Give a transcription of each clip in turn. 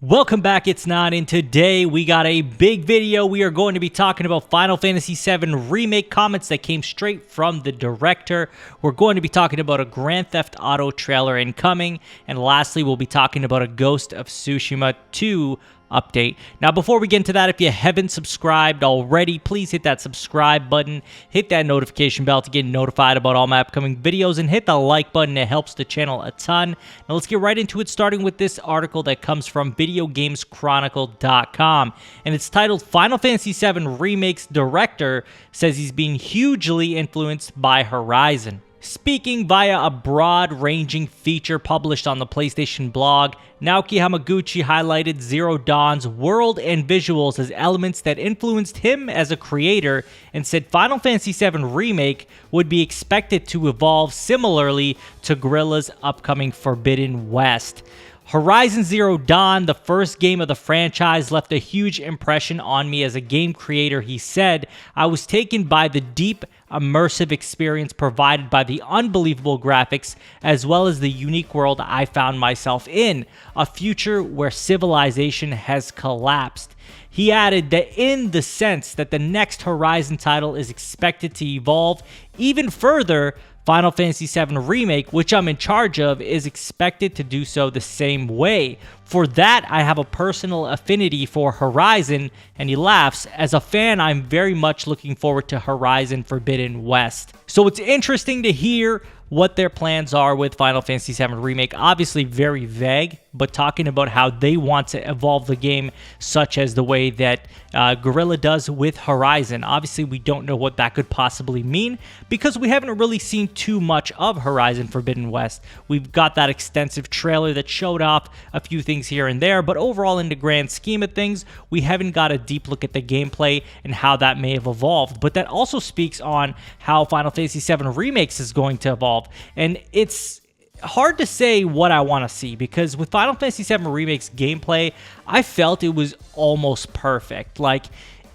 Welcome back, it's Not, and today we got a big video. We are going to be talking about Final Fantasy VII Remake comments that came straight from the director. We're going to be talking about a Grand Theft Auto trailer incoming, and lastly, we'll be talking about a Ghost of Tsushima 2 update. Now, before we get into that, if you haven't subscribed already, please hit that subscribe button, hit that notification bell to get notified about all my upcoming videos, and hit the like button. It helps the channel a ton. Now, let's get right into it, starting with this article that comes from VideoGamesChronicle.com, and it's titled Final Fantasy VII Remake's director says he's being hugely influenced by Horizon. Speaking via a broad-ranging feature published on the PlayStation blog, Naoki Hamaguchi highlighted Zero Dawn's world and visuals as elements that influenced him as a creator and said Final Fantasy VII Remake would be expected to evolve similarly to Guerrilla's upcoming Forbidden West. Horizon Zero Dawn, the first game of the franchise, left a huge impression on me as a game creator. He said, I was taken by the deep, immersive experience provided by the unbelievable graphics, as well as the unique world I found myself in, a future where civilization has collapsed. He added that in the sense that the next Horizon title is expected to evolve even further, Final Fantasy VII Remake, which I'm in charge of, is expected to do so the same way. For that, I have a personal affinity for Horizon, and he laughs. As a fan, I'm very much looking forward to Horizon Forbidden West. So it's interesting to hear what their plans are with Final Fantasy VII Remake. Obviously very vague, but talking about how they want to evolve the game, such as the way that Guerrilla does with Horizon. Obviously, we don't know what that could possibly mean because we haven't really seen too much of Horizon Forbidden West. We've got that extensive trailer that showed off a few things here and there, but overall, in the grand scheme of things, we haven't got a deep look at the gameplay and how that may have evolved. But that also speaks on how Final Fantasy VII Remakes is going to evolve. And it's hard to say what I want to see because with Final Fantasy VII Remake's gameplay, I felt it was almost perfect. Like,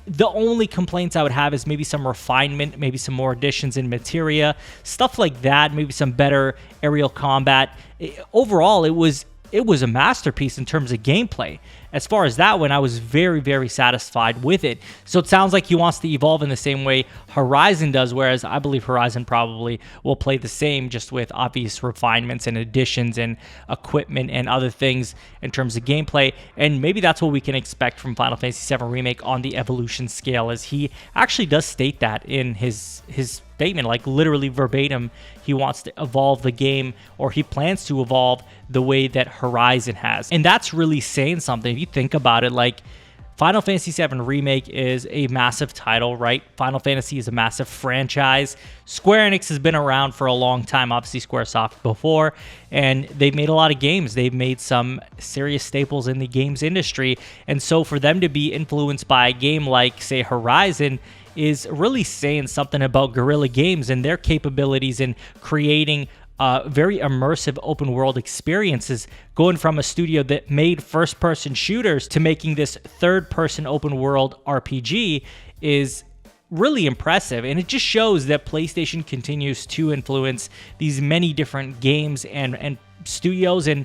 the only complaints I would have is maybe some refinement, maybe some more additions in materia, stuff like that, maybe some better aerial combat. Overall, it was a masterpiece in terms of gameplay. As far as that went, I was very, very satisfied with it. So it sounds like he wants to evolve in the same way Horizon does, whereas I believe Horizon probably will play the same, just with obvious refinements and additions and equipment and other things in terms of gameplay. And maybe that's what we can expect from Final Fantasy VII Remake on the evolution scale, as he actually does state that in his statement, like literally verbatim. He wants to evolve the game, or he plans to evolve the way that Horizon has. And that's really saying something. If you think about it, like, Final Fantasy VII Remake is a massive title, right? Final Fantasy is a massive franchise. Square Enix has been around for a long time, obviously Squaresoft before, and they've made a lot of games. They've made some serious staples in the games industry, and so for them to be influenced by a game like, say, Horizon is really saying something about Guerrilla Games and their capabilities in creating very immersive open world experiences, going from a studio that made first-person shooters to making this third-person open world RPG is really impressive. And it just shows that PlayStation continues to influence these many different games and studios and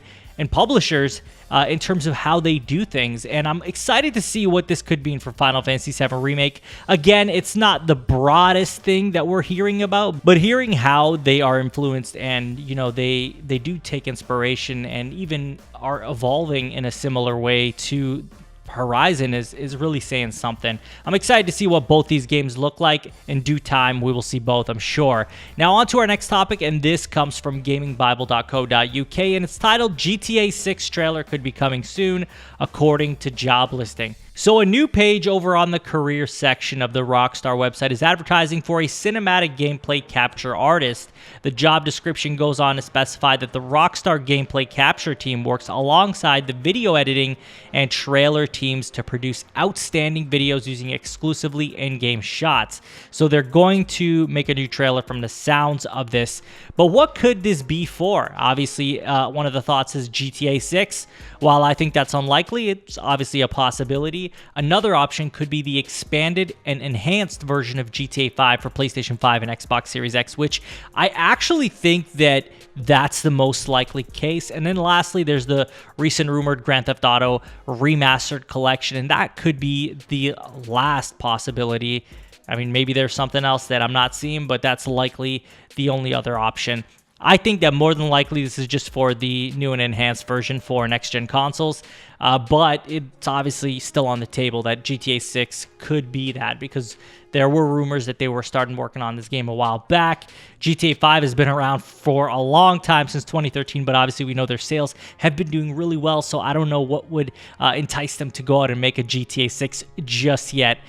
publishers in terms of how they do things. And I'm excited to see what this could mean for Final Fantasy VII Remake. Again, it's not the broadest thing that we're hearing about, but hearing how they are influenced and, you know, they do take inspiration and even are evolving in a similar way to Horizon is really saying something. I'm excited to see what both these games look like. In due time, we will see both, I'm sure. Now, on to our next topic, and this comes from gamingbible.co.uk, and it's titled GTA 6 trailer could be coming soon, according to job listing. So a new page over on the career section of the Rockstar website is advertising for a cinematic gameplay capture artist. The job description goes on to specify that the Rockstar gameplay capture team works alongside the video editing and trailer teams to produce outstanding videos using exclusively in-game shots. So they're going to make a new trailer from the sounds of this. But what could this be for? Obviously, one of the thoughts is GTA 6. While I think that's unlikely, it's obviously a possibility. Another option could be the expanded and enhanced version of GTA 5 for PlayStation 5 and Xbox Series X, which I actually think that that's the most likely case. And then lastly, there's the recent rumored Grand Theft Auto Remastered Collection, and that could be the last possibility. I mean, maybe there's something else that I'm not seeing, but that's likely the only other option. I think that more than likely this is just for the new and enhanced version for next-gen consoles, but it's obviously still on the table that GTA 6 could be that, because there were rumors that they were starting working on this game a while back. GTA 5 has been around for a long time, since 2013, but obviously we know their sales have been doing really well, so I don't know what would entice them to go out and make a GTA 6 just yet.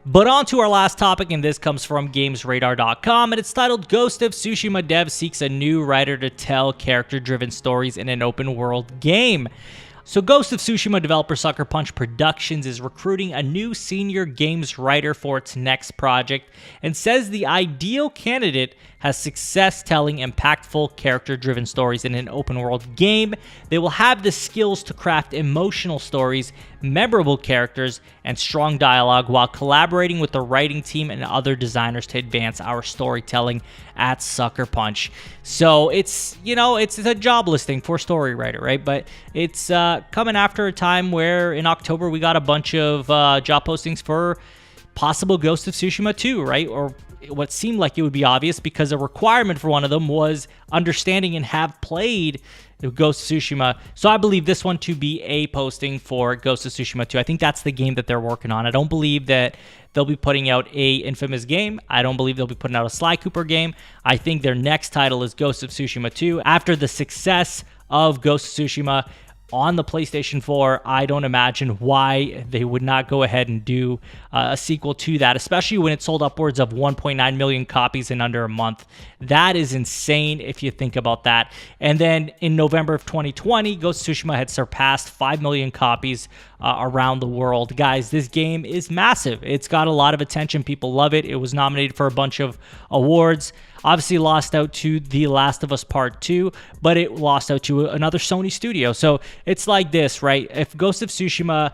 But on to our last topic, and this comes from GamesRadar.com, and it's titled Ghost of Tsushima Dev Seeks a New Writer to Tell Character-Driven Stories in an Open-World Game. So Ghost of Tsushima developer Sucker Punch Productions is recruiting a new senior games writer for its next project, and says the ideal candidate has success telling impactful character-driven stories in an open-world game. They will have the skills to craft emotional stories, memorable characters, and strong dialogue while collaborating with the writing team and other designers to advance our storytelling at Sucker Punch. So it's, you know, it's a job listing for story writer, right? But it's coming after a time where in October we got a bunch of job postings for possible Ghost of Tsushima 2, right? Or what seemed like it would be obvious, because a requirement for one of them was understanding and have played Ghost of Tsushima. So I believe this one to be a posting for Ghost of Tsushima 2. I think that's the game that they're working on. I don't believe that they'll be putting out a Infamous game. I don't believe they'll be putting out a Sly Cooper game. I think their next title is Ghost of Tsushima 2. After the success of Ghost of Tsushima on the PlayStation 4, I don't imagine why they would not go ahead and do a sequel to that, especially when it sold upwards of 1.9 million copies in under a month. That is insane if you think about that. And then in November of 2020, Ghost of Tsushima had surpassed 5 million copies around the world. Guys, this game is massive. It's got a lot of attention. People love it. It was nominated for a bunch of awards. Obviously lost out to The Last of Us Part 2, but it lost out to another Sony studio. So it's like this, right? If Ghost of Tsushima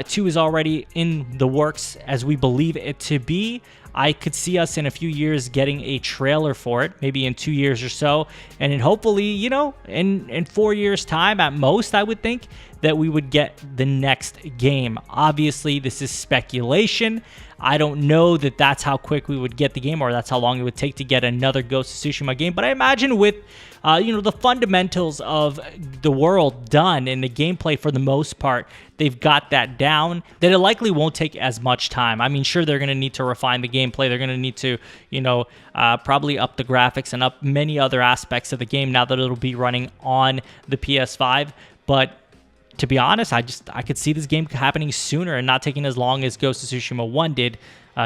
2 is already in the works as we believe it to be, I could see us in a few years getting a trailer for it, maybe in 2 years or so. And then hopefully, you know, in 4 years' time at most, I would think that we would get the next game. Obviously, this is speculation. I don't know that that's how quick we would get the game, or that's how long it would take to get another Ghost of Tsushima game. But I imagine with, you know, the fundamentals of the world done and the gameplay for the most part, they've got that down, that it likely won't take as much time. I mean, sure, they're going to need to refine the gameplay. They're going to need to, you know, probably up the graphics and up many other aspects of the game now that it'll be running on the PS5. But to be honest, I could see this game happening sooner and not taking as long as Ghost of Tsushima 1 did,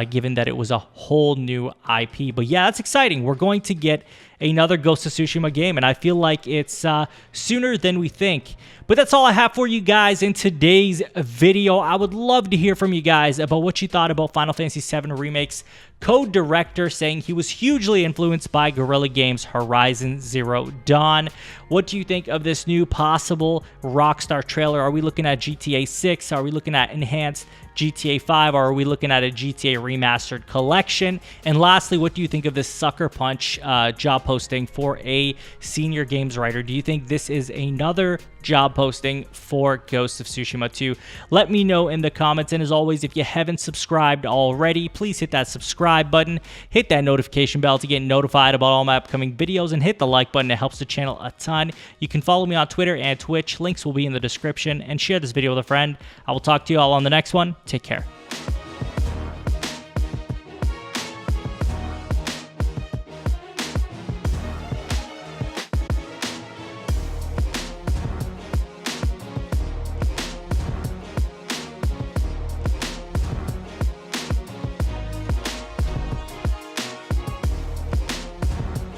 given that it was a whole new IP. But yeah, that's exciting. We're going to get another Ghost of Tsushima game, and I feel like it's sooner than we think. But that's all I have for you guys in today's video. I would love to hear from you guys about what you thought about Final Fantasy VII Remake's co-director saying he was hugely influenced by Guerrilla Games' Horizon Zero Dawn. What do you think of this new possible Rockstar trailer? Are we looking at GTA 6? Are we looking at enhanced GTA 5, or are we looking at a GTA Remastered Collection? And lastly, what do you think of this Sucker Punch job posting for a senior games writer? Do you think this is another job posting for Ghost of Tsushima 2? Let me know in the comments, and as always, if you haven't subscribed already, please hit that subscribe button, hit that notification bell to get notified about all my upcoming videos, and hit the like button. It helps the channel a ton. You can follow me on Twitter and Twitch. Links will be in the description, and share this video with a friend. I will talk to you all on the next one. Take care.